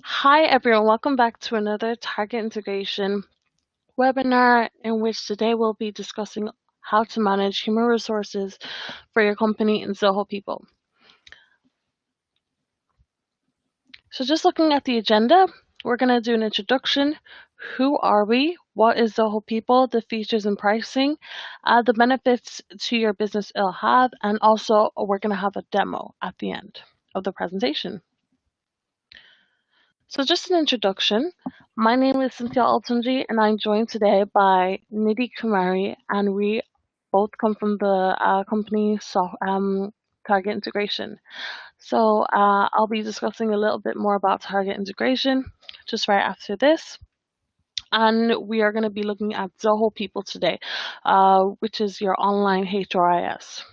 Hi everyone, welcome back to another target integration webinar in which today we'll be discussing how to manage human resources for your company in Zoho People. So just looking at the agenda, we're going to do an introduction. Who are we? What is Zoho People? The features and pricing, the benefits to your business it'll have, and also we're going to have a demo at the end of the presentation. So just an introduction. My name is Cynthia Olatunji, and I'm joined today by Nidhi Kumari, and we both come from the company Target Integration. So I'll be discussing a little bit more about Target Integration just right after this. And we are going to be looking at Zoho People today, which is your online HRIS.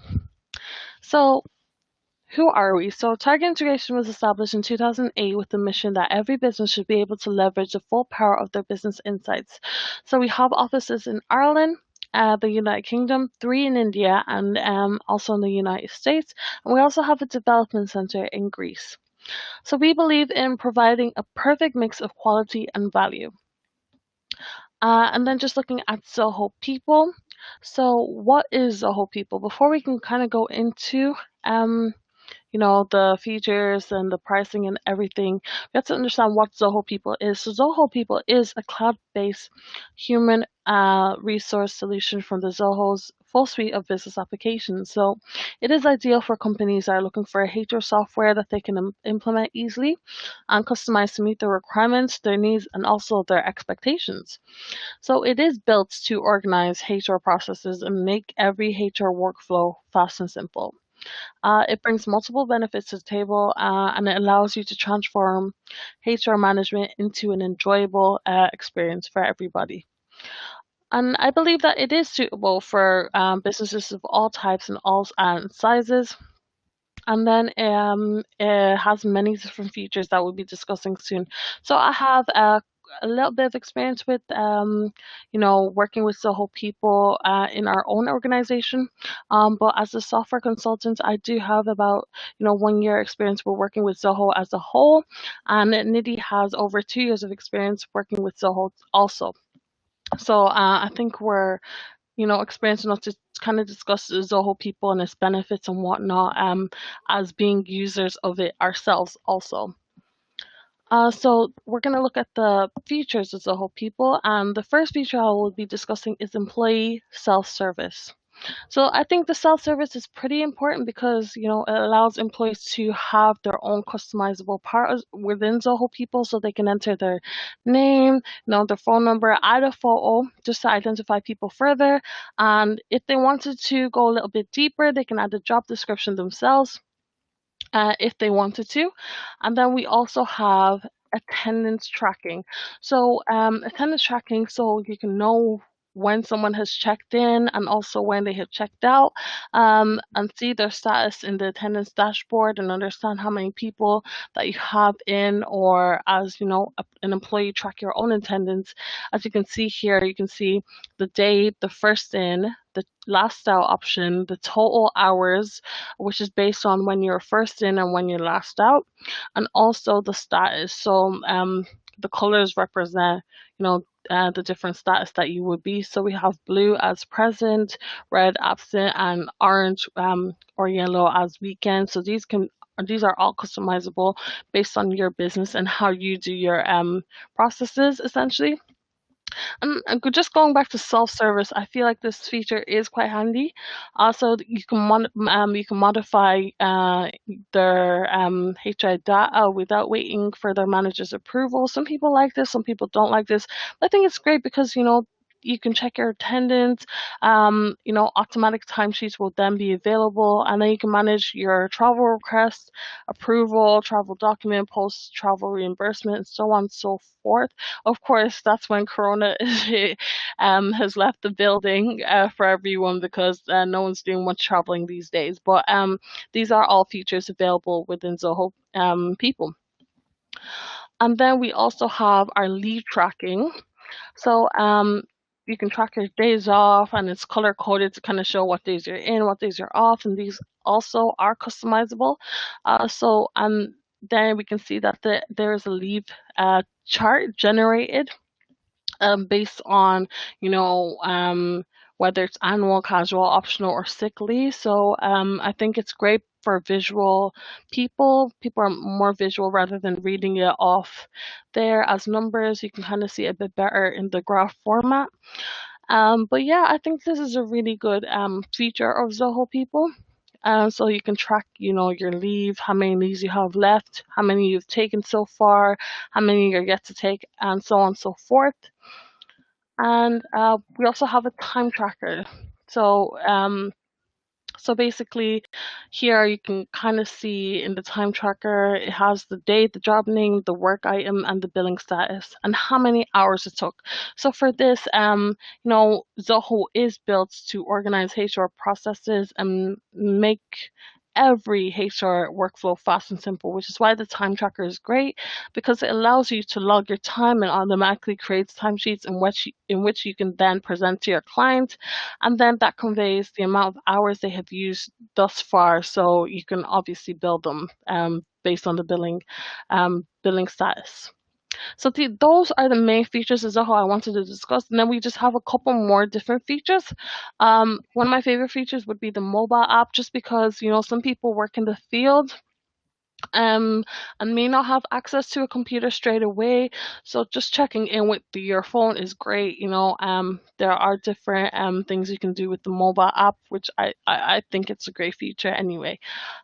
So who are we? So Target Integration was established in 2008 with the mission that every business should be able to leverage the full power of their business insights. So we have offices in Ireland, the United Kingdom, 3 in India, and also in the United States. And we also have a development center in Greece. So we believe in providing a perfect mix of quality and value. And then just looking at Zoho People. So what is Zoho People? Before we can kind of go into the features and the pricing and everything, we have to understand what Zoho People is. So Zoho People is a cloud-based human resource solution from the Zoho's full suite of business applications. So it is ideal for companies that are looking for a HR software that they can implement easily and customize to meet their requirements, their needs, and also their expectations. So it is built to organize HR processes and make every HR workflow fast and simple. It brings multiple benefits to the table and it allows you to transform HR management into an enjoyable experience for everybody. And I believe that it is suitable for businesses of all types and all sizes. And then it has many different features that we'll be discussing soon. So I have a little bit of experience with, working with Zoho People in our own organization. But as a software consultant, I do have about, 1 year experience with working with Zoho as a whole. And Nidhi has over 2 years of experience working with Zoho also. So I think we're experience enough to kind of discuss Zoho People and its benefits and whatnot, as being users of it ourselves also. So we're going to look at the features of Zoho People, and the first feature I will be discussing is employee self-service. So I think the self-service is pretty important because, it allows employees to have their own customizable part within Zoho People, so they can enter their name, their phone number, add a photo just to identify people further. And if they wanted to go a little bit deeper, they can add a job description themselves if they wanted to. And then we also have attendance tracking. So attendance tracking, so you can know when someone has checked in and also when they have checked out, and see their status in the attendance dashboard and understand how many people that you have in, or as an employee, track your own attendance. As you can see here, you can see the day, the first in, the last out option, the total hours, which is based on when you're first in and when you're last out, and also the status. So the colors represent, the different status that you would be. So we have blue as present, red absent, and orange or yellow as weekend. So these are all customizable based on your business and how you do your processes essentially. And just going back to self-service, I feel like this feature is quite handy. Also, you can modify their HI data without waiting for their manager's approval. Some people like this, some people don't like this. But I think it's great because you can check your attendance. Automatic timesheets will then be available, and then you can manage your travel request, approval, travel document, post travel reimbursement, and so on and so forth. Of course, that's when Corona has left the building for everyone, because no one's doing much traveling these days. But these are all features available within Zoho People. And then we also have our leave tracking. So you can track your days off, and it's color coded to kind of show what days you're in, what days you're off, and these also are customizable. So then we can see that there is a leave chart generated based on, you know, whether it's annual, casual, optional, or sick leave. So I think it's great for visual people. People are more visual rather than reading it off there as numbers. You can kind of see it a bit better in the graph format. But yeah, I think this is a really good feature of Zoho People. So you can track, you know, your leave, how many leaves you have left, how many you've taken so far, how many you're yet to take, and so on and so forth. And we also have a time tracker. So so basically, here you can kind of see in the time tracker, it has the date, the job name, the work item, and the billing status, and how many hours it took. So for this, you know, Zoho is built to organize HR processes and make every HR workflow fast and simple, which is why the time tracker is great, because it allows you to log your time and automatically creates timesheets in which you can then present to your client, and then that conveys the amount of hours they have used thus far. So you can obviously bill them based on the billing status. So those are the main features as a whole I wanted to discuss. And then we just have a couple more different features. One of my favorite features would be the mobile app, just because, you know, some people work in the field um, and may not have access to a computer straight away. So just checking in with your phone is great. You know, there are different things you can do with the mobile app, which I think it's a great feature anyway.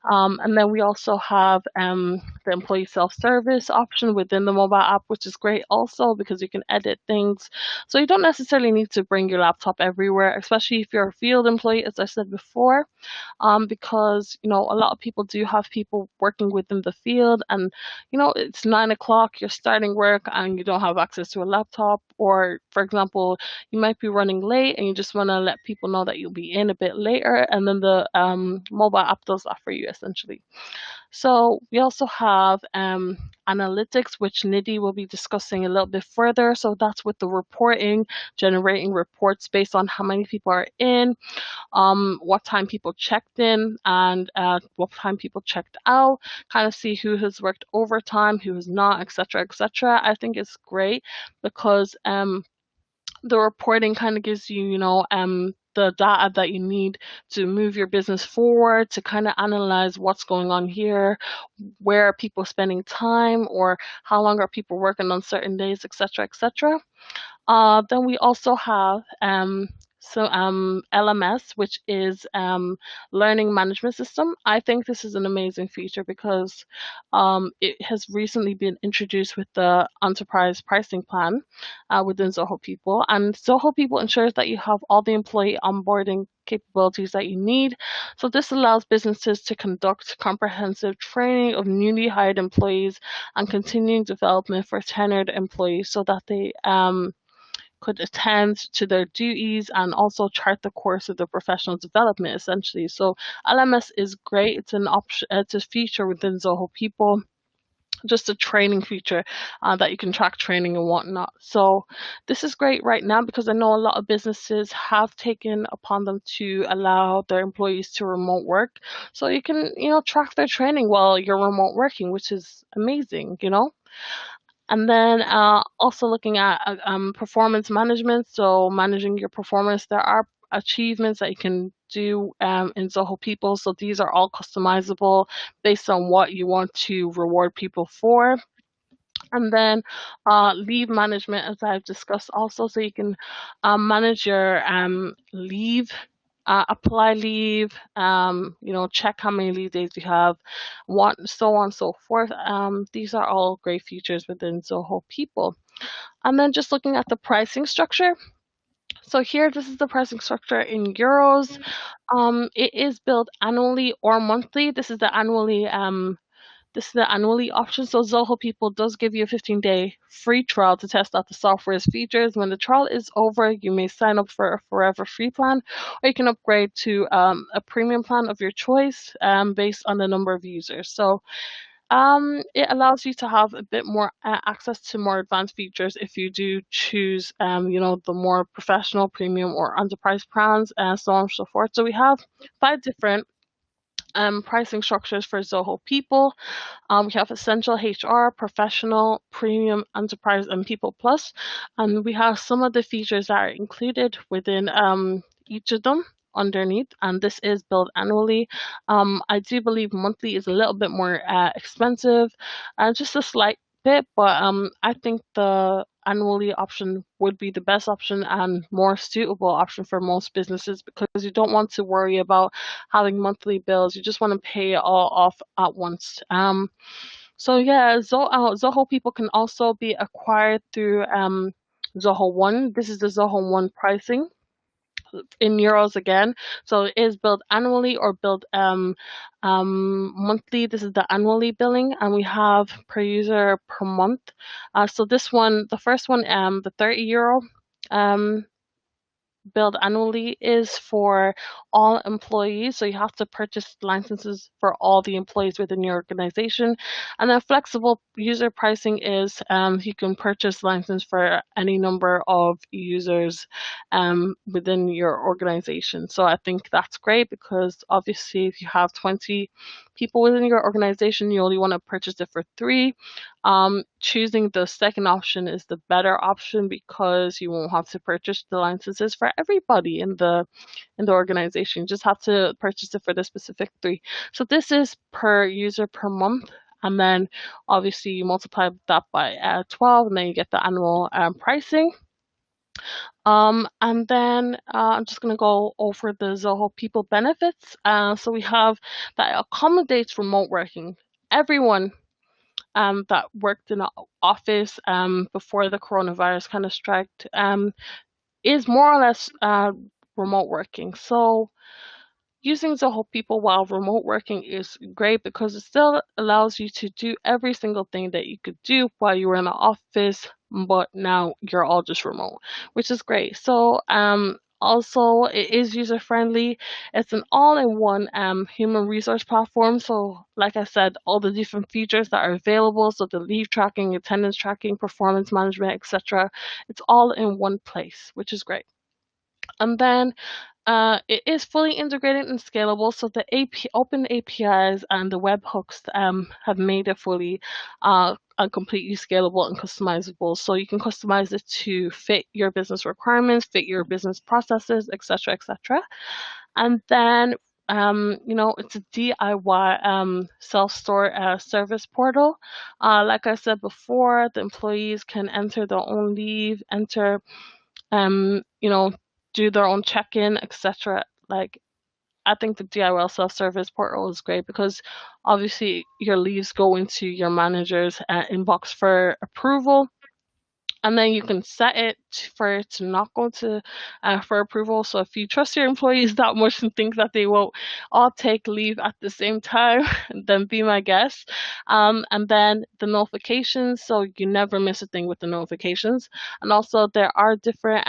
And then we also have the employee self-service option within the mobile app, which is great also because you can edit things. So you don't necessarily need to bring your laptop everywhere, especially if you're a field employee, as I said before, because, you know, a lot of people do have people working within the field, and, you know, it's 9 o'clock, you're starting work and you don't have access to a laptop, or for example, you might be running late and you just want to let people know that you'll be in a bit later, and then the mobile app does that for you essentially. So we also have analytics, which Nidhi will be discussing a little bit further. So that's with the reporting, generating reports based on how many people are in, what time people checked in, and what time people checked out, kind of see who has worked overtime, who has not, etc., etc. I think it's great because the reporting kind of gives you, you know, the data that you need to move your business forward, to kind of analyze what's going on here, where are people spending time, or how long are people working on certain days, etc., etc. Then we also have LMS, which is learning management system. I think this is an amazing feature because it has recently been introduced with the enterprise pricing plan within Zoho People. And Zoho People ensures that you have all the employee onboarding capabilities that you need. So this allows businesses to conduct comprehensive training of newly hired employees and continuing development for tenured employees so that they could attend to their duties and also chart the course of their professional development essentially. So LMS is great. It's an option, it's a feature within Zoho People, just a training feature that you can track training and whatnot. So this is great right now because I know a lot of businesses have taken upon them to allow their employees to remote work. So you can, you know, track their training while you're remote working, which is amazing, you know. And then also looking at performance management, so managing your performance. There are achievements that you can do in Zoho People. So these are all customizable based on what you want to reward people for. And then leave management, as I've discussed also, so you can manage your leave, apply leave, you know, check how many leave days you have, what, so on and so forth. These are all great features within Zoho People. And then just looking at the pricing structure. So here, this is the pricing structure in euros. It is billed annually or monthly. This is the annually option. So Zoho People does give you a 15-day free trial to test out the software's features. When the trial is over, you may sign up for a forever free plan, or you can upgrade to a premium plan of your choice based on the number of users. So it allows you to have a bit more access to more advanced features if you do choose, you know, the more professional, premium, or enterprise plans, and so on and so forth. So we have 5 different pricing structures for Zoho People. We have Essential HR, Professional, Premium, Enterprise, and People Plus. And we have some of the features that are included within each of them underneath, and this is billed annually. I do believe monthly is a little bit more expensive, just a slight bit, but I think the annually option would be the best option and more suitable option for most businesses, because you don't want to worry about having monthly bills. You just want to pay it all off at once. So yeah, Zoho People can also be acquired through Zoho One. This is the Zoho One pricing in euros again. So it is billed annually or billed monthly. This is the annually billing, and we have per user per month. So this one, the first one, the €30 um, billed annually is for all employees. So you have to purchase licenses for all the employees within your organization. And then flexible user pricing is you can purchase license for any number of users within your organization. So I think that's great, because obviously if you have 20 people within your organization, you only want to purchase it for 3. Choosing the second option is the better option, because you won't have to purchase the licenses for everybody in the organization. You just have to purchase it for the specific 3. So this is per user per month, and then obviously you multiply that by 12, and then you get the annual pricing. And then I'm just going to go over the Zoho People benefits. So we have that accommodates remote working. Everyone that worked in an office before the coronavirus kind of struck is more or less remote working. So using Zoho People while remote working is great, because it still allows you to do every single thing that you could do while you were in the office, but now you're all just remote, which is great. So also it is user friendly. It's an all-in-one human resource platform. So like I said, all the different features that are available, so the leave tracking, attendance tracking, performance management, etc., it's all in one place, which is great. And then it is fully integrated and scalable, so the open APIs and the webhooks have made it fully and completely scalable and customizable. So you can customize it to fit your business requirements, fit your business processes, etc., etc. And then it's a DIY self-store service portal. Like I said before, the employees can enter their own leave, enter um, you know, do their own check-in, etc. Like, I think the DIY self-service portal is great, because obviously your leaves go into your manager's inbox for approval, and then you can set it for it to not go to for approval. So if you trust your employees that much and think that they won't all take leave at the same time, then be my guest. And then the notifications, so you never miss a thing with the notifications. And also there are different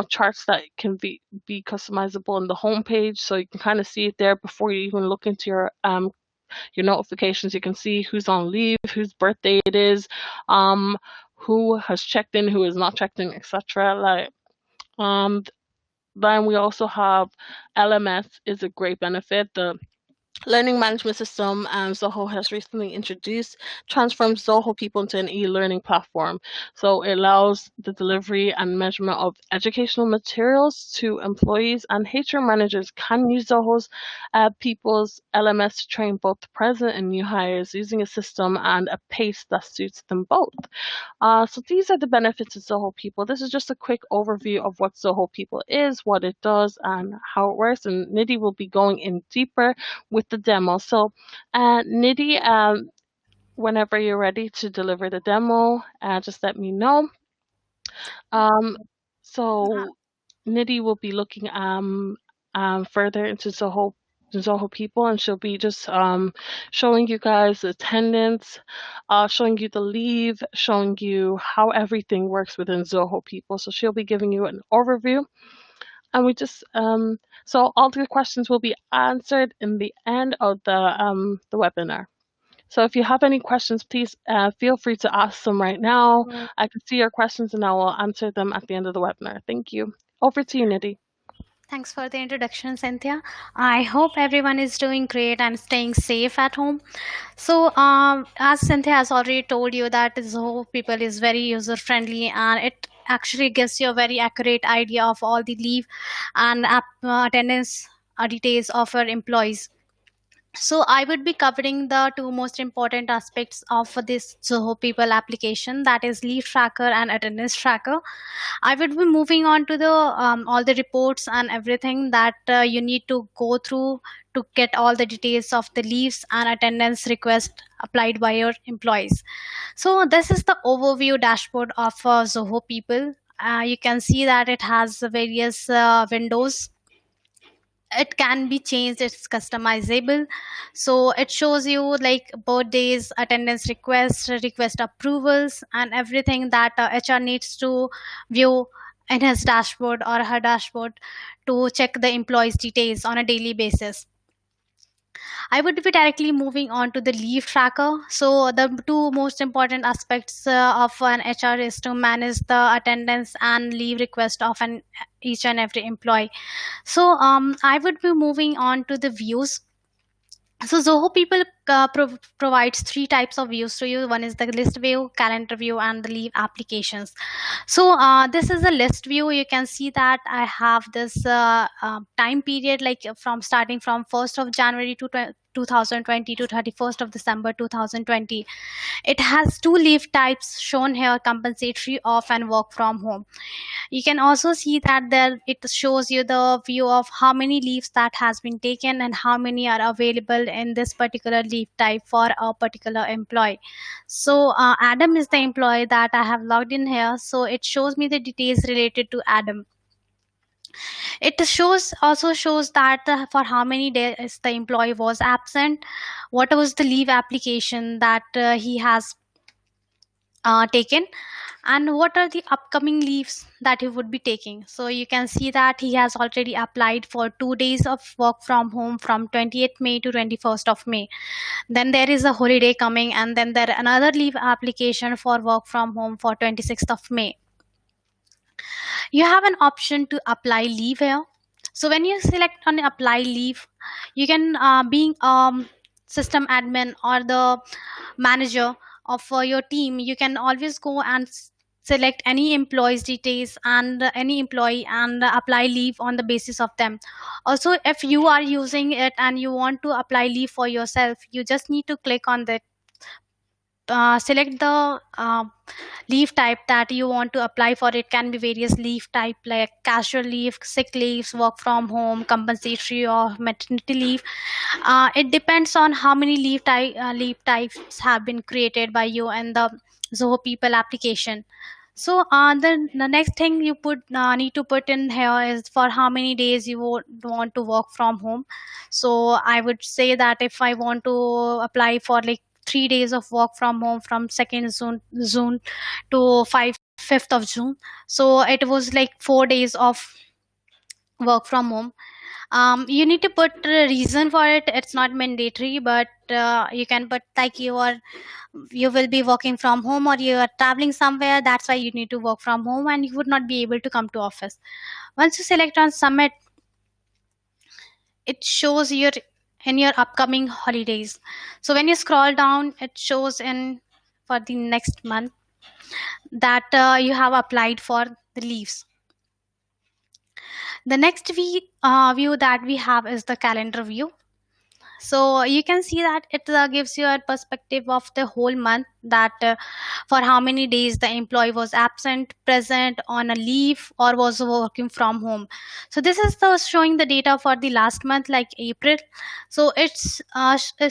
charts that can be customizable in the homepage, so you can kind of see it there before you even look into your notifications. You can see who's on leave, whose birthday it is, who has checked in, who has not checked in, etc. Then we also have LMS is a great benefit. The learning management system Zoho has recently introduced transforms Zoho People into an e-learning platform. So it allows the delivery and measurement of educational materials to employees, and HR managers can use Zoho's People's LMS to train both present and new hires using a system and a pace that suits them both. So these are the benefits of Zoho People. This is just a quick overview of what Zoho People is, what it does, and how it works. And Nidhi will be going in deeper with the demo. So, Nidhi, whenever you're ready to deliver the demo, just let me know. So Nidhi will be looking further into Zoho People, and she'll be just showing you guys the attendance, showing you the leave, showing you how everything works within Zoho People. So she'll be giving you an overview, and we just so all the questions will be answered in the end of the webinar. So if you have any questions, please feel free to ask them right now. I can see your questions and I will answer them at the end of the webinar. Thank you. Over to you, Nidhi. Thanks for the introduction, Cynthia. I hope everyone is doing great and staying safe at home. So, as Cynthia has already told you, that Zoho People is very user friendly and it actually gives you a very accurate idea of all the leave and attendance details of your employees. So I would be covering the two most important aspects of this Zoho People application, that is leave tracker and attendance tracker. I would be moving on to the all the reports and everything that you need to go through to get all the details of the leaves and attendance request applied by your employees. So this is the overview dashboard of Zoho People. You can see that it has various windows. It can be changed, it's customizable. So it shows you like birthdays, attendance requests, request approvals, and everything that HR needs to view in his dashboard or her dashboard to check the employees details on a daily basis. I would be directly moving on to the leave tracker. So the two most important aspects of an HR is to manage the attendance and leave request of an each and every employee. So I would be moving on to the views. So Zoho People provides three types of views to you. One is the list view, calendar view, and the leave applications. So this is a list view. You can see that I have this time period, like from starting from 1st of January to 2020 to 31st of December 2020. It has two leave types shown here: compensatory, off, and work from home. You can also see that there it shows you the view of how many leaves that has been taken and how many are available in this particular leave type for a particular employee. So Adam is the employee that I have logged in here, so it shows me the details related to Adam. It also shows that for how many days the employee was absent, what was the leave application that he has taken, and what are the upcoming leaves that he would be taking. So you can see that he has already applied for 2 days of work from home from 28th May to 21st of May. Then there is a holiday coming, and then there another leave application for work from home for 26th of May. You have an option to apply leave here. So when you select on apply leave, you can being system admin or the manager of your team, you can always go and select any employees details and any employee and apply leave on the basis of them. Also, if you are using it and you want to apply leave for yourself, you just need to click on that, select the leave type that you want to apply for. It can be various leave type like casual leave, sick leaves, work from home, compensatory, or maternity leave. It depends on how many leave types have been created by you in the Zoho People application. So the next thing you need to put in here is for how many days you would want to work from home. So I would say that if I want to apply for like 3 days of work from home from 2nd June to 5th of June, so it was like 4 days of work from home. You need to put a reason for it. It's not mandatory, but you can put like you will be working from home or you are traveling somewhere, that's why you need to work from home and you would not be able to come to office. Once you select on submit, it shows your in your upcoming holidays. So when you scroll down, it shows in for the next month that you have applied for the leaves. The next view that we have is the calendar view. So you can see that it gives you a perspective of the whole month, that for how many days the employee was absent, present, on a leave, or was working from home. So this is showing the data for the last month, like April. So it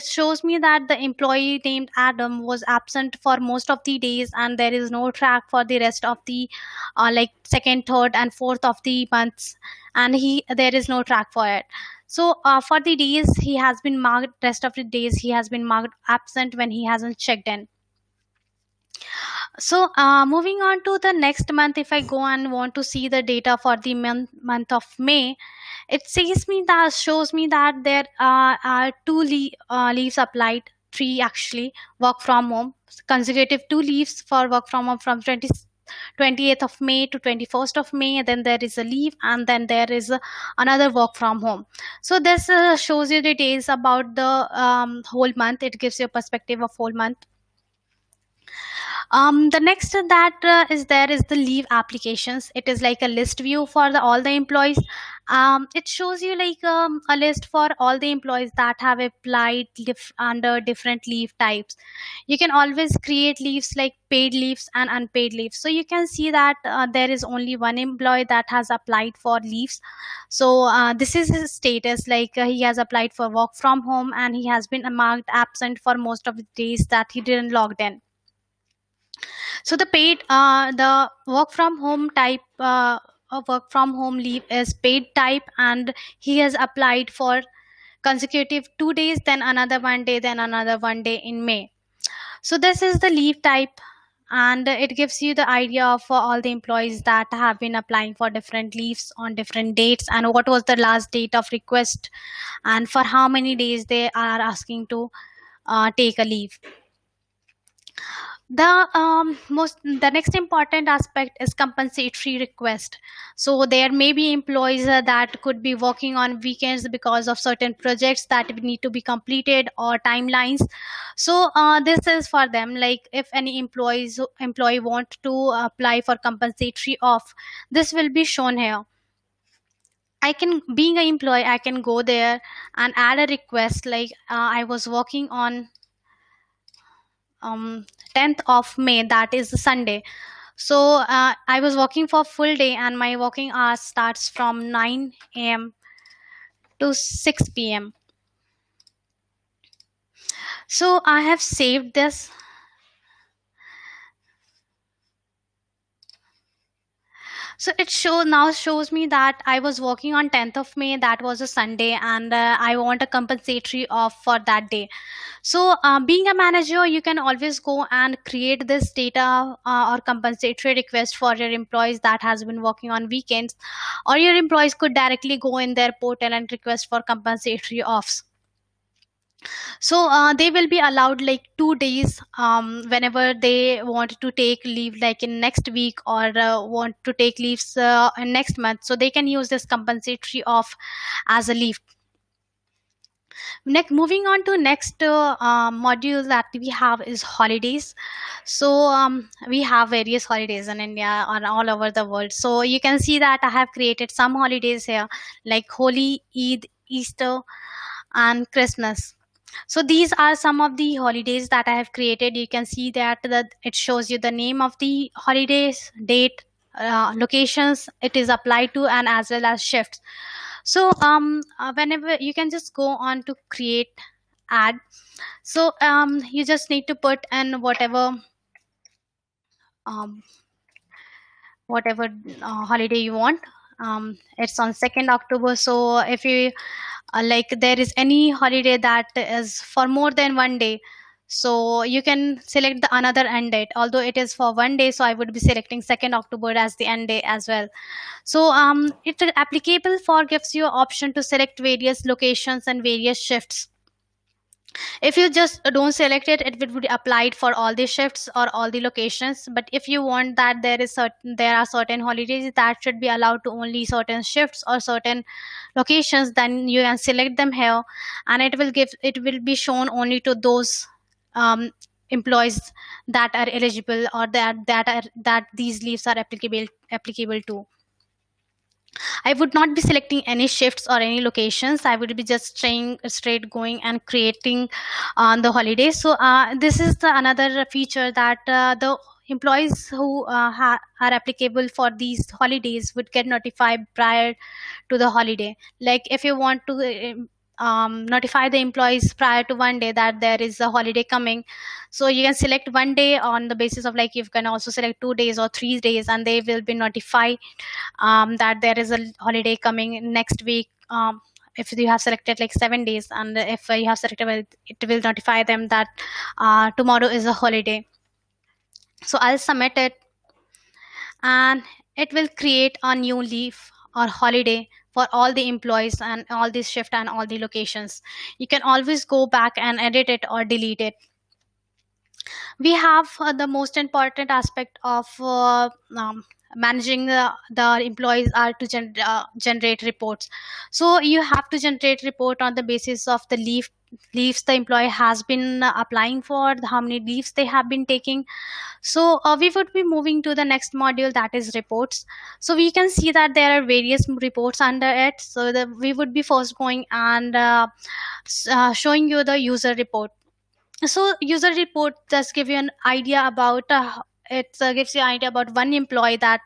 shows me that the employee named Adam was absent for most of the days, and there is no track for the rest of the like second, third, and fourth of the months, and there is no track for it. So for the days he has been marked, rest of the days he has been marked absent when he hasn't checked in. So moving on to the next month, if I go and want to see the data for the month of May, it shows me that there are leaves applied, three actually, work from home, consecutive 2 leaves for work from home from 20 28th of May to 21st of May, then there is a leave, and then there is another work from home. So this shows you details about the whole month. It gives you a perspective of whole month. The next that is there is the leave applications. It is like a list view for all the employees. It shows you like a list for all the employees that have applied under different leave types. You can always create leaves like paid leaves and unpaid leaves. So you can see that there is only one employee that has applied for leaves. So this is his status, like he has applied for work from home and he has been marked absent for most of the days that he didn't logged in. So the paid, the work from home type, work from home leave is paid type, and he has applied for consecutive 2 days, then another 1 day, then another 1 day in May. So this is the leave type, and it gives you the idea of all the employees that have been applying for different leaves on different dates, and what was the last date of request, and for how many days they are asking to take a leave. The next important aspect is compensatory request. So there may be employees that could be working on weekends because of certain projects that need to be completed or timelines. So this is for them, like if any employee want to apply for compensatory off, this will be shown here. I can, being an employee, I can go there and add a request like I was working on 10th of May, that is Sunday. So I was working for full day, and my working hours starts from 9 a.m. to 6 p.m. So I have saved this. So it shows me that I was working on 10th of May, that was a Sunday, and I want a compensatory off for that day. So being a manager, you can always go and create this data or compensatory request for your employees that has been working on weekends, or your employees could directly go in their portal and request for compensatory offs. So they will be allowed like 2 days whenever they want to take leave, like in next week, or want to take leaves in next month, so they can use this compensatory off as a leave. Moving on to next module that we have is holidays. So we have various holidays in India and all over the world. So you can see that I have created some holidays here, like Holi, Eid, Easter, and Christmas. So these are some of the holidays that I have created. You can see that it shows you the name of the holidays, date, locations it is applied to, and as well as shifts. So whenever you can just go on to create ad. So you just need to put in whatever um, holiday you want. It's on 2nd October. So if you like there is any holiday that is for more than 1 day, so you can select the another end date, although it is for 1 day. So I would be selecting 2nd October as the end day as well. So it applicable for gives you option to select various locations and various shifts. If you just don't select it, it will be applied for all the shifts or all the locations. But if you want that there are certain holidays that should be allowed to only certain shifts or certain locations, then you can select them here, and it will be shown only to those employees that are eligible, or that these leaves are applicable to. I would not be selecting any shifts or any locations. I would be just staying straight going and creating on the holidays. So this is the another feature that the employees who are applicable for these holidays would get notified prior to the holiday. Like if you want to notify the employees prior to 1 day that there is a holiday coming, so you can select 1 day on the basis of, like, you can also select 2 days or 3 days, and they will be notified that there is a holiday coming next week. If you have selected like 7 days, and if you have selected, it will notify them that tomorrow is a holiday. So I'll submit it, and it will create a new leave or holiday for all the employees and all the shift and all the locations. You can always go back and edit it or delete it. We have the most important aspect of managing the employees are to generate reports. So you have to generate report on the basis of the leaves the employee has been applying for, how many leaves they have been taking. So we would be moving to the next module, that is reports. So we can see that there are various reports under it. So we would be first going and showing you the user report. So user report just give you an idea about it gives you an idea about one employee, that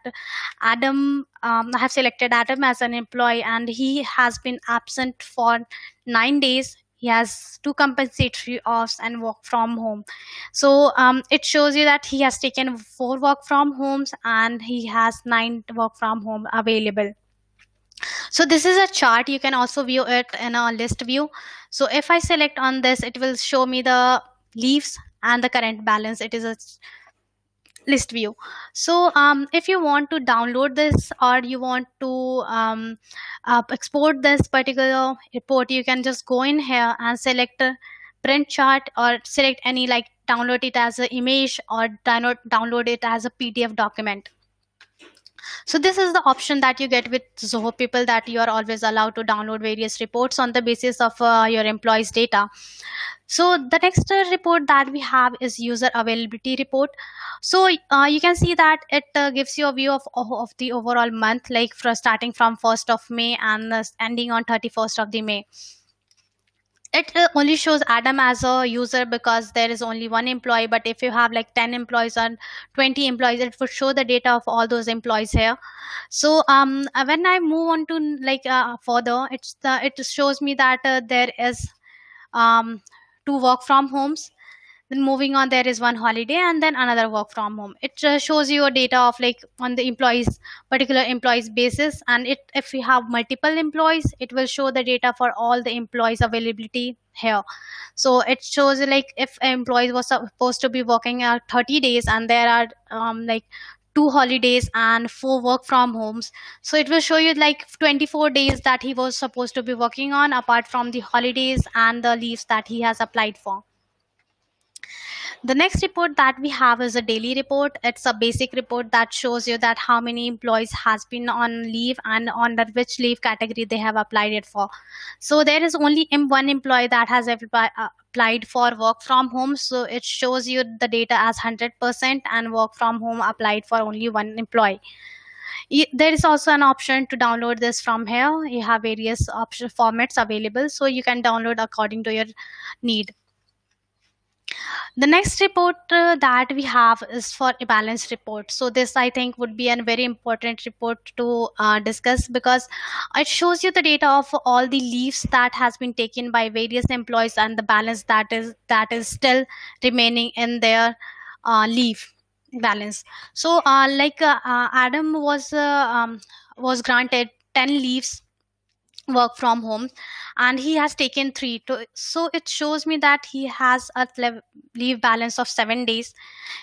Adam, I have selected Adam as an employee, and he has been absent for 9 days. He has two compensatory offs and work from home. So it shows you that he has taken 4 work from homes and he has 9 work from home available. So this is a chart. You can also view it in a list view. So if I select on this, it will show me the leaves and the current balance. It is a list view. So if you want to download this, or you want to export this particular report, you can just go in here and select a print chart, or select any, like download it as an image, or download it as a PDF document. So this is the option that you get with Zoho People, that you are always allowed to download various reports on the basis of your employees' data. So the next report that we have is user availability report. So you can see that it gives you a view of the overall month, like starting from 1st of May and ending on 31st of the May. It only shows Adam as a user because there is only one employee, but if you have like 10 employees and 20 employees, it would show the data of all those employees here. So when I move on to like further, it shows me that there is 2 work from homes. Then moving on, there is one holiday and then another work from home. It shows you a data of like on the employees, particular employees basis. And if we have multiple employees, it will show the data for all the employees availability here. So it shows like if an employee was supposed to be working 30 days and there are like 2 holidays and 4 work from homes, so it will show you like 24 days that he was supposed to be working on, apart from the holidays and the leaves that he has applied for. The next report that we have is a daily report. It's a basic report that shows you that how many employees has been on leave and under which leave category they have applied it for. So there is only one employee that has applied for work from home. So it shows you the data as 100%, and work from home applied for only one employee. There is also an option to download this from here. You have various option formats available, so you can download according to your need. The next report that we have is for a balance report. So this, I think, would be a very important report to discuss, because it shows you the data of all the leaves that has been taken by various employees and the balance that is still remaining in their leave balance. So Adam was granted 10 leaves work from home, and he has taken 3 to, so it shows me that he has a leave balance of 7 days.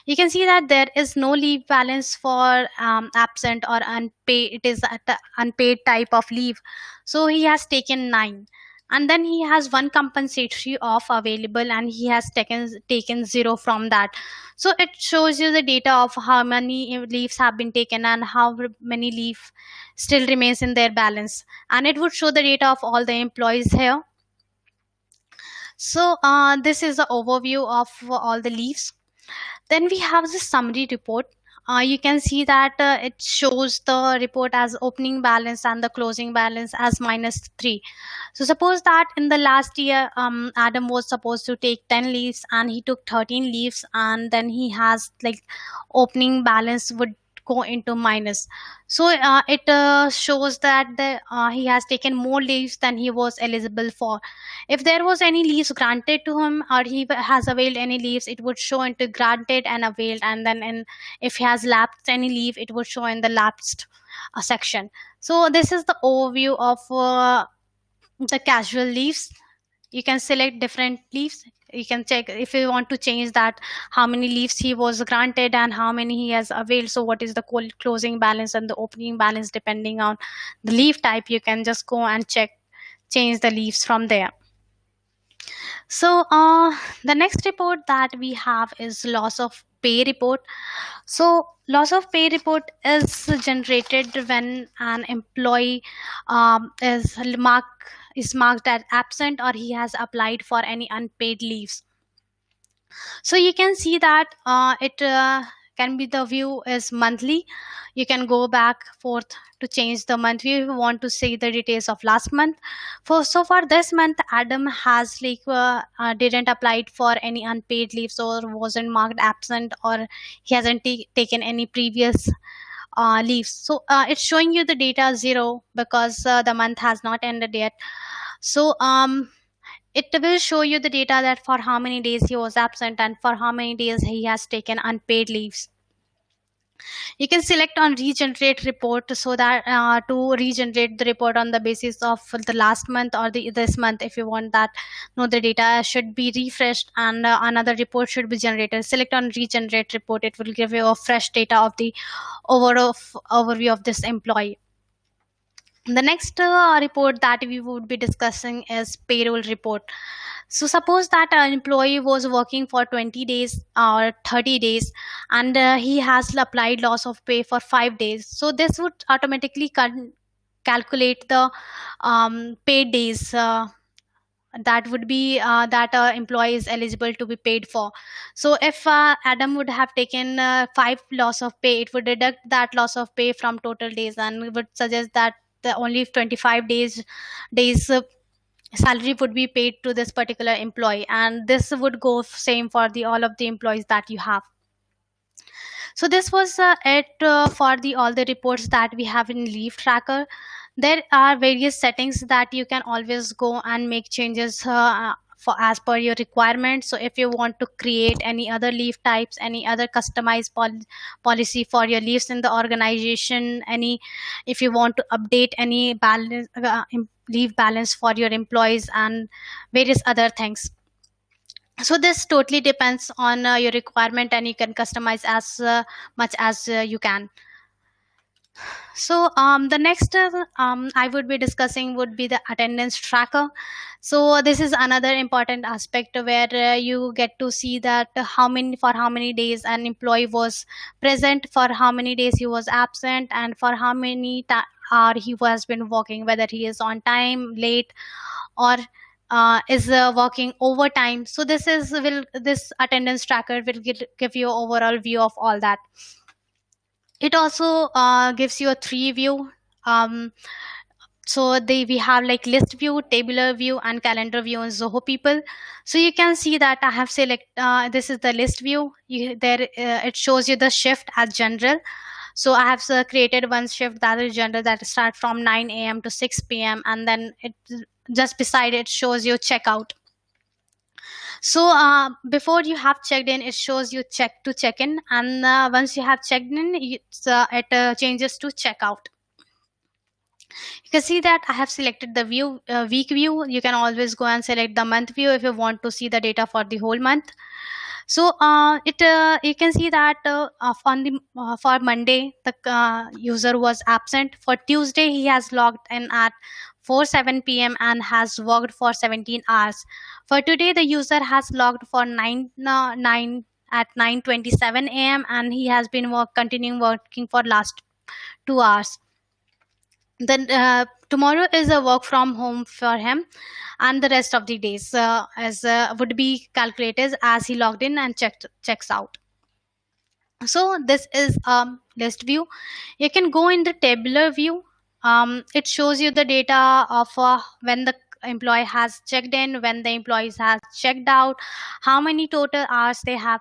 You can see that there is no leave balance for absent or unpaid. It is at the unpaid type of leave. So he has taken 9, and then he has one compensatory off available, and he has taken 0 from that. So it shows you the data of how many leaves have been taken and how many leave still remains in their balance, and it would show the data of all the employees here. So this is the overview of all the leaves. Then we have the summary report. You can see that it shows the report as opening balance and the closing balance as -3. So suppose that in the last year, Adam was supposed to take 10 leaves and he took 13 leaves, and then he has like opening balance would go into minus. So it shows that he has taken more leaves than he was eligible for. If there was any leaves granted to him, or he has availed any leaves, it would show into granted and availed, and then if he has lapsed any leave, it would show in the lapsed section. So this is the overview of the casual leaves. You can select different leaves. You can check if you want to change that, how many leaves he was granted and how many he has availed. So what is the closing balance and the opening balance depending on the leave type. You can just go and change the leaves from there. So the next report that we have is loss of pay report. So loss of pay report is generated when an employee is marked as absent, or he has applied for any unpaid leaves. So you can see that it can be, the view is monthly. You can go back forth to change the month view if you want to see the details of last month. For this month, Adam has didn't applied for any unpaid leaves, or wasn't marked absent, or he hasn't taken any previous leaves. So it's showing you the data 0 because the month has not ended yet. So it will show you the data that for how many days he was absent and for how many days he has taken unpaid leaves. You can select on regenerate report, so that to regenerate the report on the basis of the last month or this month. If you want that, no, the data should be refreshed and another report should be generated, select on regenerate report. It will give you a fresh data of the overall overview of this employee. The next report that we would be discussing is payroll report. So suppose that an employee was working for 20 days or 30 days, and he has applied loss of pay for 5 days. So this would automatically calculate the paid days that would be that employee is eligible to be paid for. So if Adam would have taken 5 loss of pay, it would deduct that loss of pay from total days, and it would suggest that the only 25 days salary would be paid to this particular employee, and this would go same for the all of the employees that you have. So this was it for the all the reports that we have in leave tracker. There are various settings that you can always go and make changes for as per your requirement. So if you want to create any other leave types, any other customized policy for your leaves in the organization, any, if you want to update any balance leave balance for your employees and various other things. So this totally depends on your requirement, and you can customize as much as you can. So the next I would be discussing would be the attendance tracker. So this is another important aspect where you get to see that how many days an employee was present, for how many days he was absent, and for how many hour he has been working, whether he is on time, late, or is working overtime. So this attendance tracker will give you overall view of all that. It also gives you a 3 view. um, we have like list view, tabular view, and calendar view in Zoho People. So you can see that I have select this is the list view. It shows you the shift as general. So I have created one shift that is general, that start from 9 a.m. to 6 p.m. and then it just beside it shows you checkout. So before you have checked in, it shows you check to check in, and once you have checked in, it changes to checkout. You can see that I have selected the week view. You can always go and select the month view if you want to see the data for the whole month. So it you can see that on the for Monday the user was absent. For Tuesday he has logged in at 4:07 p.m. and has worked for 17 hours. For today the user has logged for 9 at 9:27 a.m. and he has been continuing working for last 2 hours. Then tomorrow is a work from home for him, and the rest of the days as would be calculated as he logged in and checks out. So this is list view. You can go in the tabular view. It shows you the data of when the employee has checked in, when the employees has checked out, how many total hours they have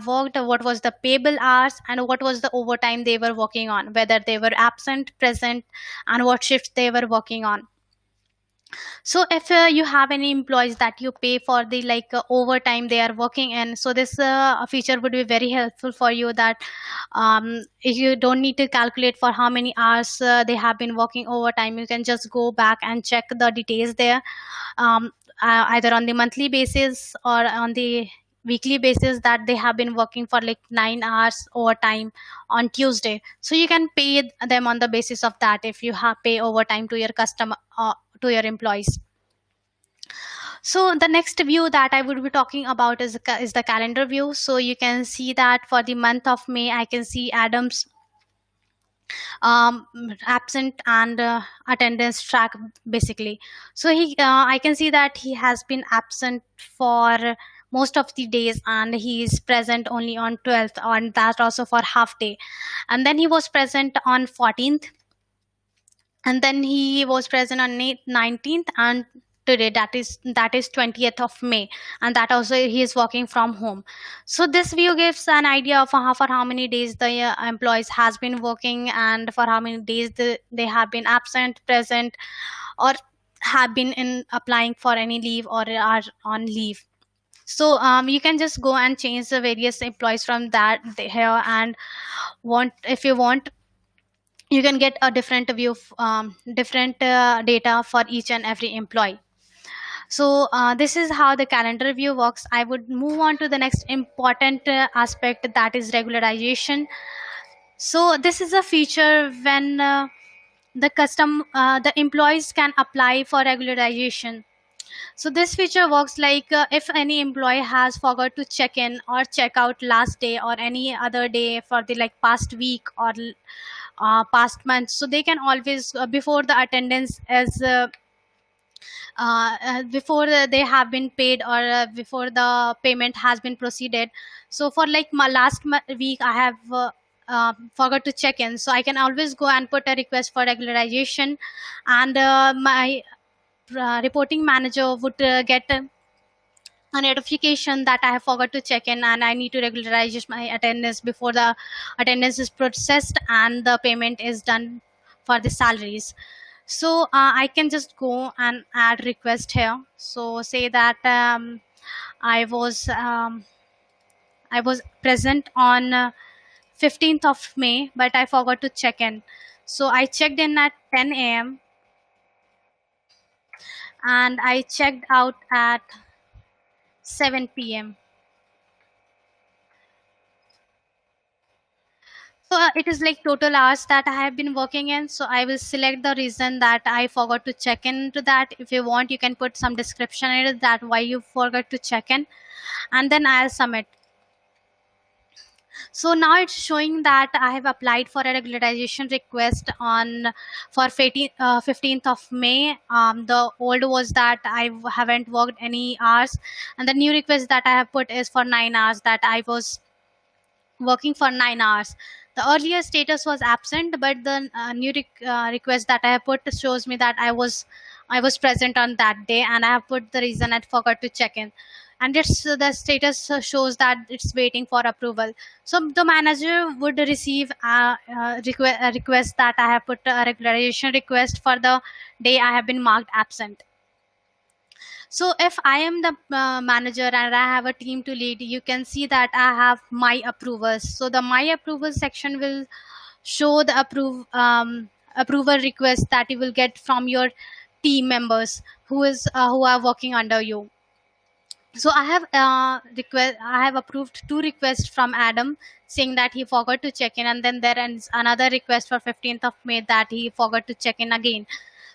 worked, what was the payable hours, and what was the overtime they were working on, whether they were absent, present, and what shifts they were working on. So if you have any employees that you pay for the overtime they are working in, so this feature would be very helpful for you, that if you don't need to calculate for how many hours they have been working overtime, you can just go back and check the details there, either on the monthly basis or on the weekly basis, that they have been working for like 9 hours overtime on Tuesday. So you can pay them on the basis of that if you have pay overtime to your customer to your employees. So the next view that I would be talking about is the calendar view. So you can see that for the month of May, I can see Adam's absent and attendance track basically. So I can see that he has been absent for most of the days, and he is present only on 12th, and that also for half day. And then he was present on 14th, and then he was present on 19th, and today that is 20th of May, and that also he is working from home. So this view gives an idea of for how many days the employees has been working, and for how many days they have been absent, present, or have been in applying for any leave or are on leave. So you can just go and change the various employees from that here, and want if you want, you can get a different view of different data for each and every employee. So this is how the calendar view works. I would move on to the next important aspect, that is regularization. So this is a feature when the employees can apply for regularization. So this feature works like if any employee has forgot to check in or check out last day or any other day for the like past week or past month, so they can always before the attendance is before they have been paid, or before the payment has been proceeded. So for like my week I have forgot to check in, so I can always go and put a request for regularization, and my reporting manager would get a notification that I have forgot to check in and I need to regularize my attendance before the attendance is processed and the payment is done for the salaries. So I can just go and add request here. So say that I was um, I was present on 15th of May, but I forgot to check in. So I checked in at 10 a.m. and I checked out at 7 p.m. So it is like total hours that I have been working in. So I will select the reason that I forgot to check into that. If you want, you can put some description in it that why you forgot to check in, and then I'll submit. So now it's showing that I have applied for a regularization request on for 15th of May. The old was that I haven't worked any hours, and the new request that I have put is for 9 hours, that I was working for 9 hours. The earlier status was absent, but the new request that I have put shows me that I was present on that day, and I have put the reason I forgot to check in, and it's the status shows that it's waiting for approval. So the manager would receive a request that I have put a regularization request for the day I have been marked absent. So if I am the manager and I have a team to lead, you can see that I have my approvers. So the my approval section will show the approval request that you will get from your team members who are working under you. So I have approved 2 requests from Adam saying that he forgot to check in, and then there is another request for 15th of May that he forgot to check in again.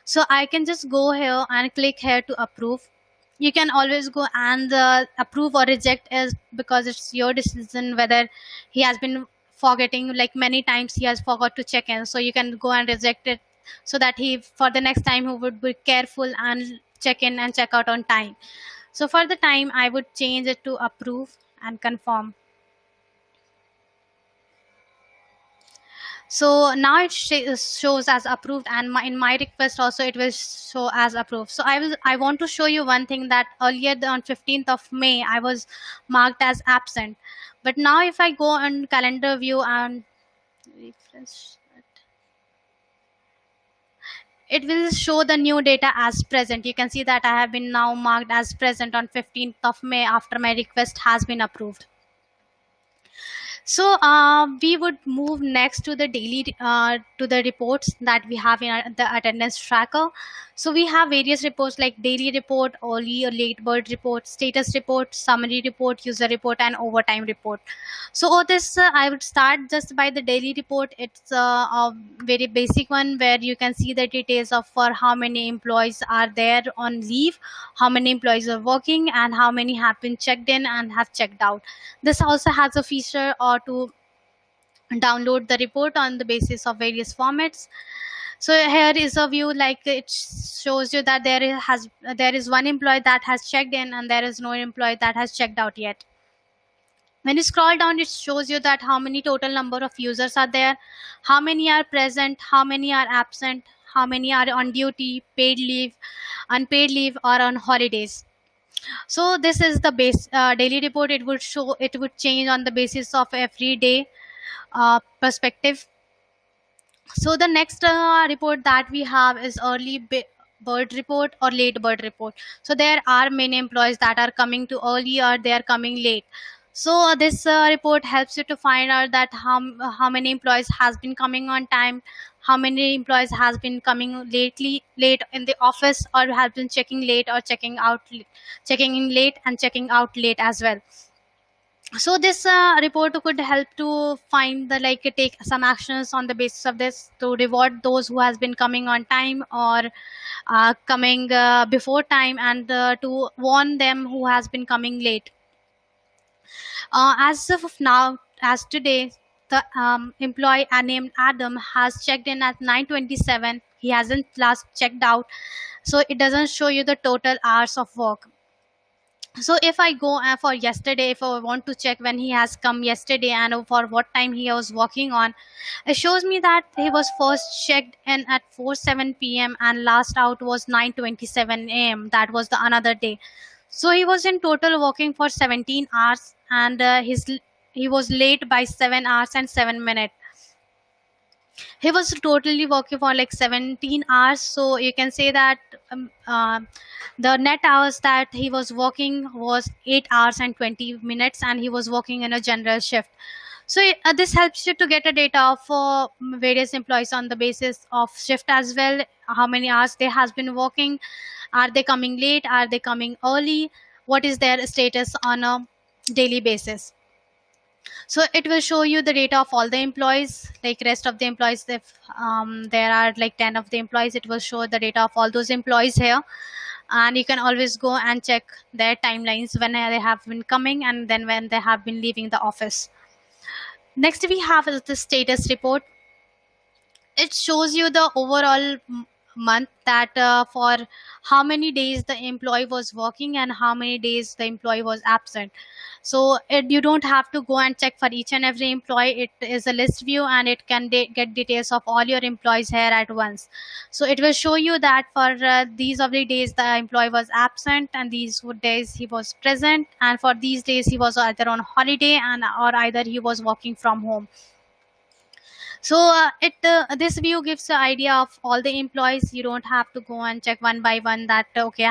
So I can just go here and click here to approve. You can always go and approve or reject, is because it's your decision whether he has been forgetting, like many times he has forgot to check in. So you can go and reject it, so that he for the next time he would be careful and check in and check out on time. So for the time I would change it to approve and confirm. So now it shows as approved, and in my request also it will show as approved. So I want to show you one thing, that earlier on 15th of May I was marked as absent, but now if I go on calendar view and refresh it will show the new data as present. You can see that I have been now marked as present on 15th of May after my request has been approved. So we would move next to the daily to the reports that we have in the attendance tracker. So we have various reports like daily report, early or late bird report, status report, summary report, user report, and overtime report. So this I would start just by the daily report. It's a very basic one where you can see the details of for how many employees are there on leave, how many employees are working, and how many have been checked in and have checked out. This also has a feature or to download the report on the basis of various formats. So here is a view like it shows you that there is one employee that has checked in and there is no employee that has checked out yet. When you scroll down, it shows you that how many total number of users are there, how many are present, how many are absent, how many are on duty, paid leave, unpaid leave, or on holidays. So this is the base daily report. It would change on the basis of every day perspective. So the next report that we have is bird report or late bird report. So there are many employees that are coming to early or they are coming late. So this report helps you to find out that how many employees has been coming on time, how many employees has been coming late in the office, or has been checking late or checking in late and checking out late as well. So this report could help to find the like take some actions on the basis of this to reward those who has been coming on time or coming before time, and to warn them who has been coming late. As of now, as today, the employee named Adam has checked in at 9:27. He hasn't last checked out, so it doesn't show you the total hours of work. So if I go for yesterday, if I want to check when he has come yesterday and for what time he was working on, it shows me that he was first checked in at 4:07 p.m. and last out was 9:27 a.m. That was the another day. So he was in total working for 17 hours, and he was late by 7 hours and 7 minutes. He was totally working for like 17 hours, so you can say that the net hours that he was working was 8 hours and 20 minutes, and he was working in a general shift. So this helps you to get a data of various employees on the basis of shift as well, how many hours they has been working, are they coming late, are they coming early, what is their status on a daily basis. So it will show you the data of all the employees, like rest of the employees. If there are like 10 of the employees, it will show the data of all those employees here. And you can always go and check their timelines when they have been coming and then when they have been leaving the office. Next we have is the status report. It shows you the overall month, that for how many days the employee was working and how many days the employee was absent. So you don't have to go and check for each and every employee. It is a list view and it can get details of all your employees here at once. So it will show you that for these of the days the employee was absent and these days he was present, and for these days he was either on holiday and or either he was working from home. So this view gives the idea of all the employees. You don't have to go and check one by one that okay,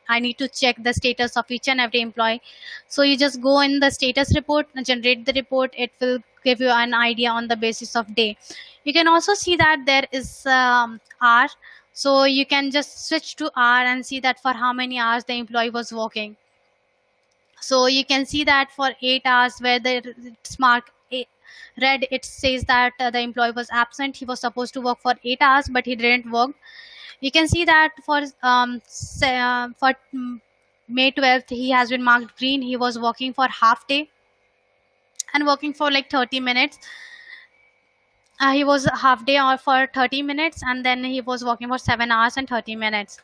I need to check the status of each and every employee. So you just go in the status report, generate the report. It will give you an idea on the basis of day. You can also see that there is hour. So you can just switch to hour and see that for how many hours the employee was working. So you can see that for 8 hours where it's marked red, it says that the employee was absent. He was supposed to work for 8 hours but he didn't work. You can see that for May 12th he has been marked green. He was working for half day and working for like 30 minutes. He was half day or for 30 minutes and then he was working for 7 hours and 30 minutes.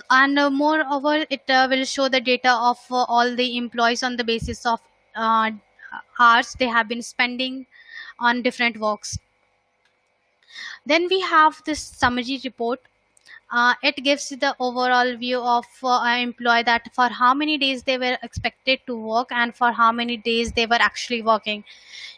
And moreover, it will show the data of all the employees on the basis of hours they have been spending on different works. Then we have this summary report. It gives you the overall view of an employee, that for how many days they were expected to work and for how many days they were actually working.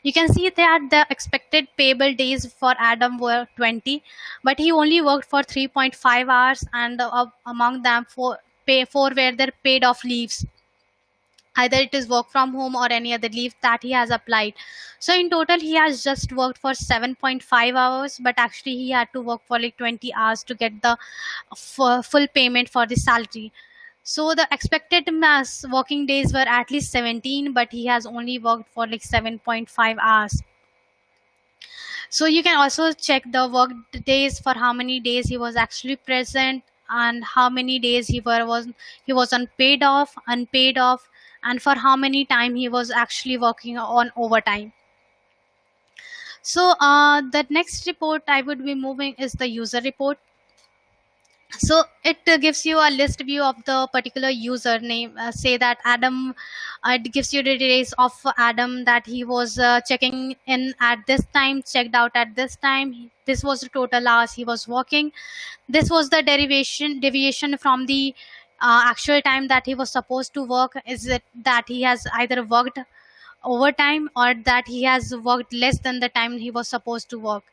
You can see that the expected payable days for Adam were 20, but he only worked for 3.5 hours, and among them four were their paid off leaves. either it is work from home or any other leave that he has applied. So in total he has just worked for 7.5 hours, but actually he had to work for like 20 hours to get the full payment for the salary. So the expected mass working days were at least 17, but he has only worked for like 7.5 hours. So you can also check the work days for how many days he was actually present, and how many days he was unpaid off, and for how many time he was actually working on overtime. So the next report I would be moving is the user report. So it gives you a list view of the particular username. Say that Adam, it gives you the details of Adam, that he was checking in at this time, checked out at this time. This was the total hours he was working. This was the deviation from the actual time that he was supposed to work. Is it that he has either worked overtime or that he has worked less than the time he was supposed to work?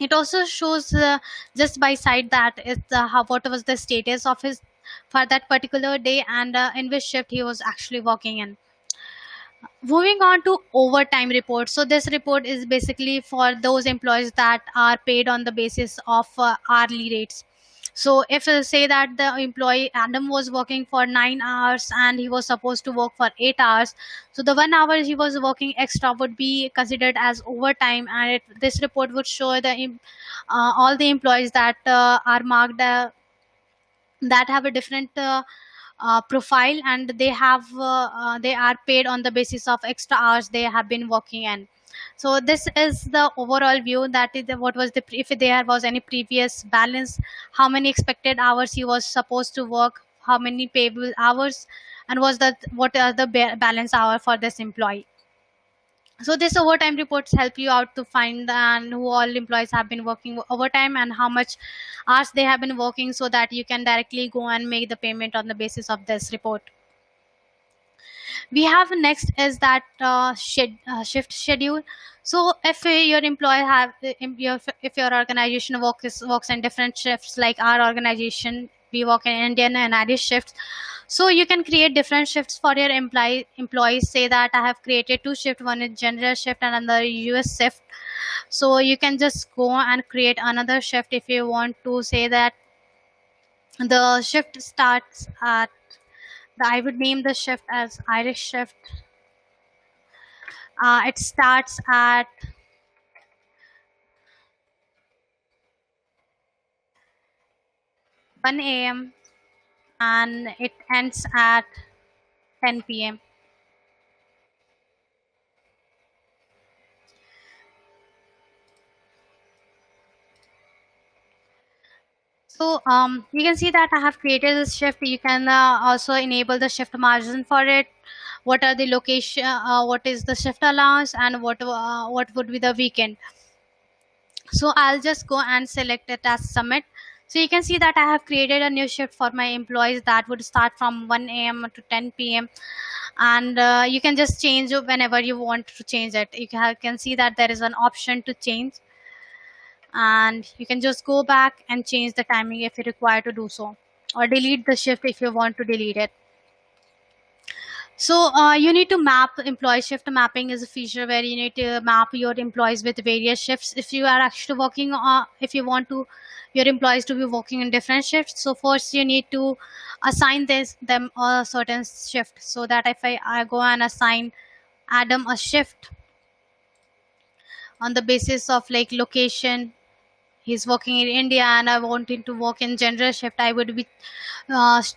It also shows just by side that it's what was the status of his for that particular day, and in which shift he was actually working in. Moving on to overtime report. So this report is basically for those employees that are paid on the basis of hourly rates. So if say that the employee Adam was working for 9 hours and he was supposed to work for 8 hours, so the 1 hour he was working extra would be considered as overtime, and this report would show all the employees that are marked that have a different profile, and they are paid on the basis of extra hours they have been working in. So this is the overall view, that is what was if there was any previous balance, how many expected hours he was supposed to work, how many payable hours, and what are the balance hour for this employee. So this overtime reports help you out to find and who all employees have been working overtime and how much hours they have been working, so that you can directly go and make the payment on the basis of this report. We have next is that shift schedule. So if your employee have if your organization works in different shifts, like our organization, we work in Indian and Irish shifts. So you can create different shifts for your employees. Say that I have created two shifts, one is general shift and another US shift. So you can just go and create another shift if you want to. Say that the shift starts at I would name the shift as Irish shift. It starts at 1 a.m. and it ends at 10 p.m. So you can see that I have created this shift. You can also enable the shift margin for it. What are the location? What is the shift allowance, and what would be the weekend? So I'll just go and select it as submit. So you can see that I have created a new shift for my employees that would start from 1 a.m. to 10 p.m. And you can just change it whenever you want to change it. You can see that there is an option to change, and you can just go back and change the timing if you require to do so, or delete the shift if you want to delete it. So you need to map employee shift mapping is a feature where you need to map your employees with various shifts. If you are actually working if you want to your employees to be working in different shifts, so first you need to assign them a certain shift. So that if I go and assign Adam a shift on the basis of like location, he's working in India and I want him to work in general shift, I would be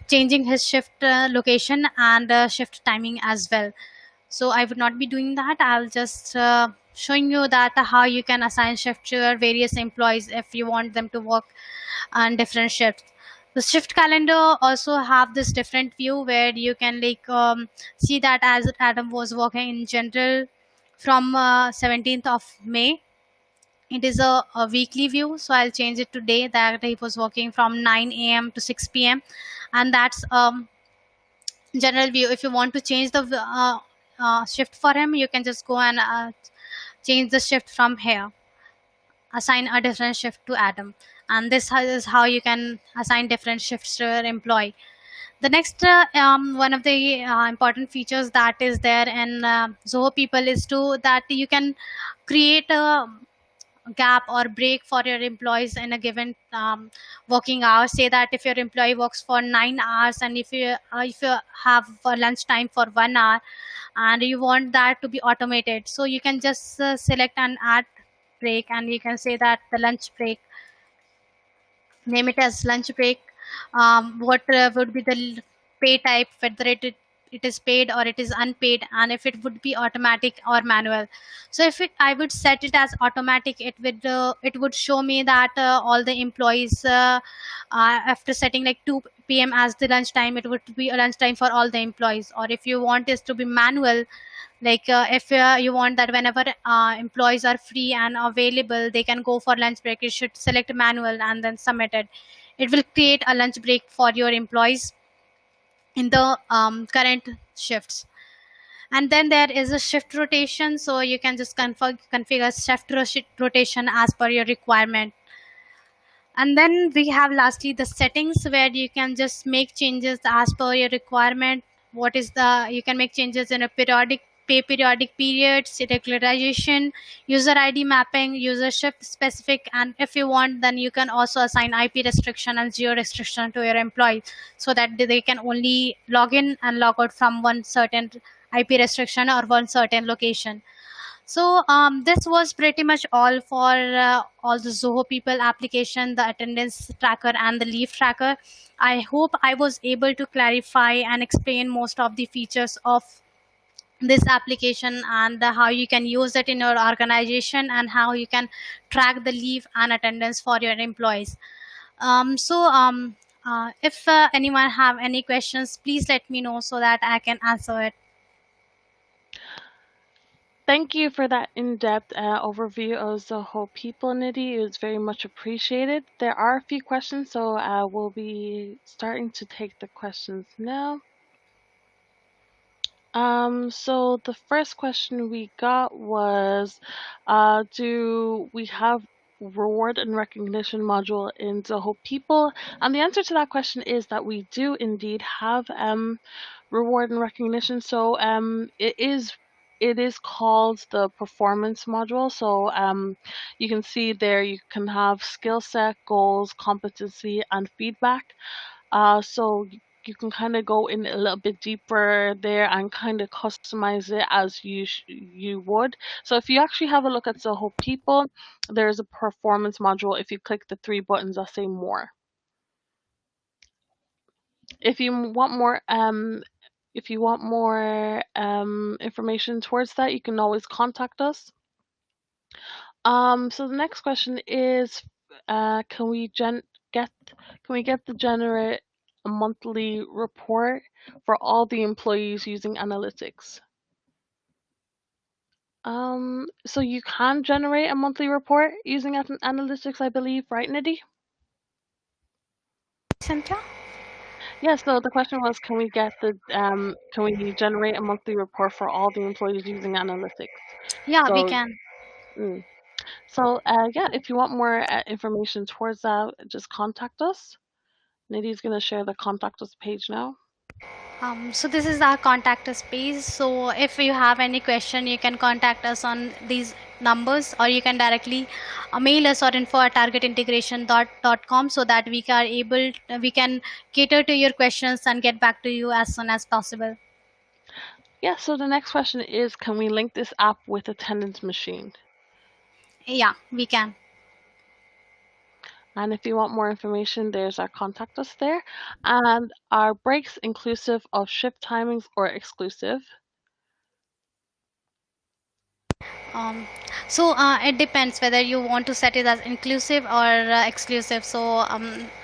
changing his shift location and shift timing as well. So I would not be doing that. I'll just showing you that how you can assign shift to your various employees if you want them to work on different shifts. The shift calendar also have this different view where you can see that as Adam was working in general from 17th of May. It is a weekly view, so I'll change it today that he was working from 9 a.m. to 6 p.m. and that's general view. If you want to change the shift for him, you can just go and change the shift from here, assign a different shift to Adam, and this is how you can assign different shifts to your employee. The next one of the important features that is there in Zoho People is to that you can create a gap or break for your employees in a given working hour. Say that if your employee works for 9 hours, and if you have lunch time for 1 hour, and you want that to be automated, so you can just select and add break, and you can say that the lunch break, name it as lunch break. What would be the pay type, whether it is paid or it is unpaid, and if it would be automatic or manual. So if I would set it as automatic, it would show me that all the employees, after setting like 2 p.m. as the lunch time, it would be a lunch time for all the employees. Or if you want this to be manual, like if you want that whenever employees are free and available, they can go for lunch break, you should select manual and then submit it. It will create a lunch break for your employees in the current shifts. And then there is a shift rotation, so you can just configure rotation as per your requirement. And then we have lastly the settings, where you can just make changes as per your requirement. What is the You can make changes in a periodic periods, regularization, user ID mapping, user shift specific, and if you want, then you can also assign IP restriction and geo restriction to your employees, so that they can only log in and log out from one certain IP restriction or one certain location. So this was pretty much all for all the Zoho People application, the attendance tracker and the leave tracker. I hope I was able to clarify and explain most of the features of this application, and how you can use it in your organization, and how you can track the leave and attendance for your employees. If anyone have any questions, please let me know so that I can answer it. Thank you for that in-depth overview of Zoho People, Nidhi. It was very much appreciated. There are a few questions, so we'll be starting to take the questions now. So the first question we got was, do we have reward and recognition module in Zoho People? And the answer to that question is that we do indeed have reward and recognition. So it is called the performance module. So you can see there you can have skill set, goals, competency, and feedback. So you can kind of go in a little bit deeper there and kind of customize it as you would. So if you actually have a look at Zoho People, there's a performance module. If you click the three buttons that say more, if you want more information towards that, you can always contact us. So the next question is, can we get the generate a monthly report for all the employees using analytics? So you can generate a monthly report using analytics, I believe, right, Nidhi? Cynthia? Yeah. So the question was, can we generate a monthly report for all the employees using analytics? Yeah, we So, can. mm. So yeah, if you want more information towards that, just contact us. Nidhi's gonna share the contact us page now. So this is our contact us page. So if you have any question, you can contact us on these numbers, or you can directly mail us or info@targetintegration.com, so that we can cater to your questions and get back to you as soon as possible. Yeah. So the next question is, can we link this app with attendance machine? Yeah, we can. And if you want more information, there's our contact us there. And are breaks inclusive of shift timings or exclusive? Um, it depends whether you want to set it as inclusive or exclusive. So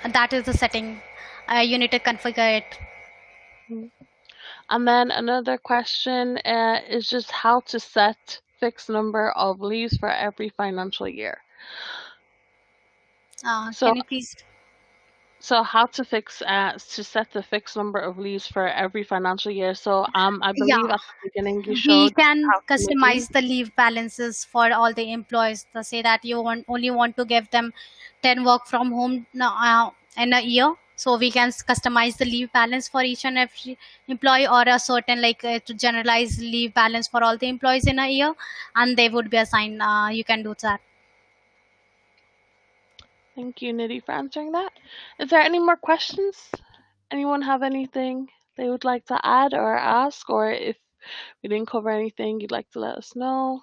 that is the setting. You need to configure it. Mhm. And then another question is just how to set fixed number of leaves for every financial year. So Can you please? So how to set the fixed number of leaves for every financial year. So I Yeah, believe at the beginning you we showed can how to make leave. customize the leave balances for all the employees. To say that you only want to give them 10 work from home in a year, So we can customize the leave balance for each and every employee, or a certain to generalize leave balance for all the employees in a year, and they would be assigned. You can do that. Thank you, Nidhi, for answering that. Is there any more questions? Anyone have anything they would like to add or ask, or if we didn't cover anything, you'd like to let us know?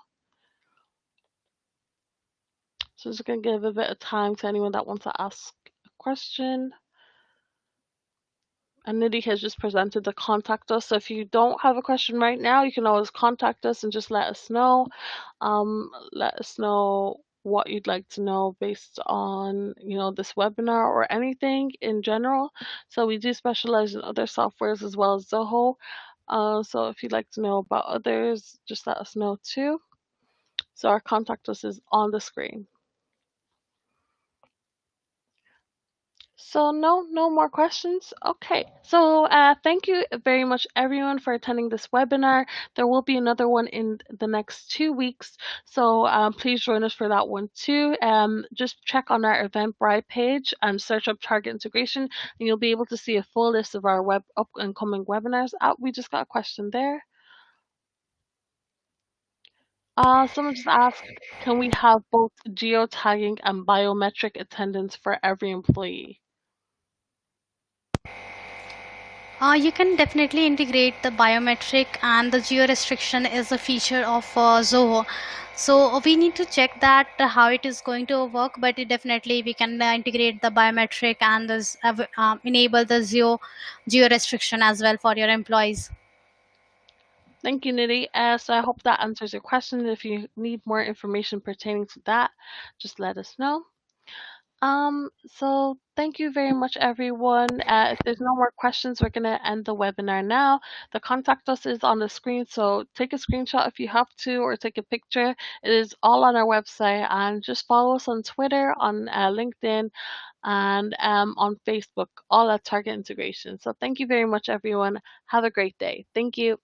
So I'm just gonna give a bit of time to anyone that wants to ask a question. And Nidhi has just presented to contact us. So if you don't have a question right now, you can always contact us and just let us know. Let us know what you'd like to know based on this webinar or anything in general. So we do specialize in other softwares as well as Zoho. So if you'd like to know about others, just let us know too. So our contact us is on the screen. So no more questions. Okay. So thank you very much everyone for attending this webinar. There will be another one in the next 2 weeks. So please join us for that one too. Just check on our Eventbrite page and search up Target Integration, and you'll be able to see a full list of our up and coming webinars. We just got a question there. Someone just asked, can we have both geotagging and biometric attendance for every employee? You can definitely integrate the biometric, and the geo restriction is a feature of Zoho. So we need to check that how it is going to work, but definitely we can integrate the biometric and this, enable the geo restriction as well for your employees. Thank you, Nidhi. So I hope that answers your question. If you need more information pertaining to that, just let us know. So thank you very much, everyone. If there's no more questions, we're gonna end the webinar now. The contact us is on the screen, so take a screenshot if you have to, or take a picture. It is all on our website, and just follow us on Twitter, on LinkedIn, and on Facebook, all at Target Integration. So thank you very much, everyone. Have a great day. Thank you.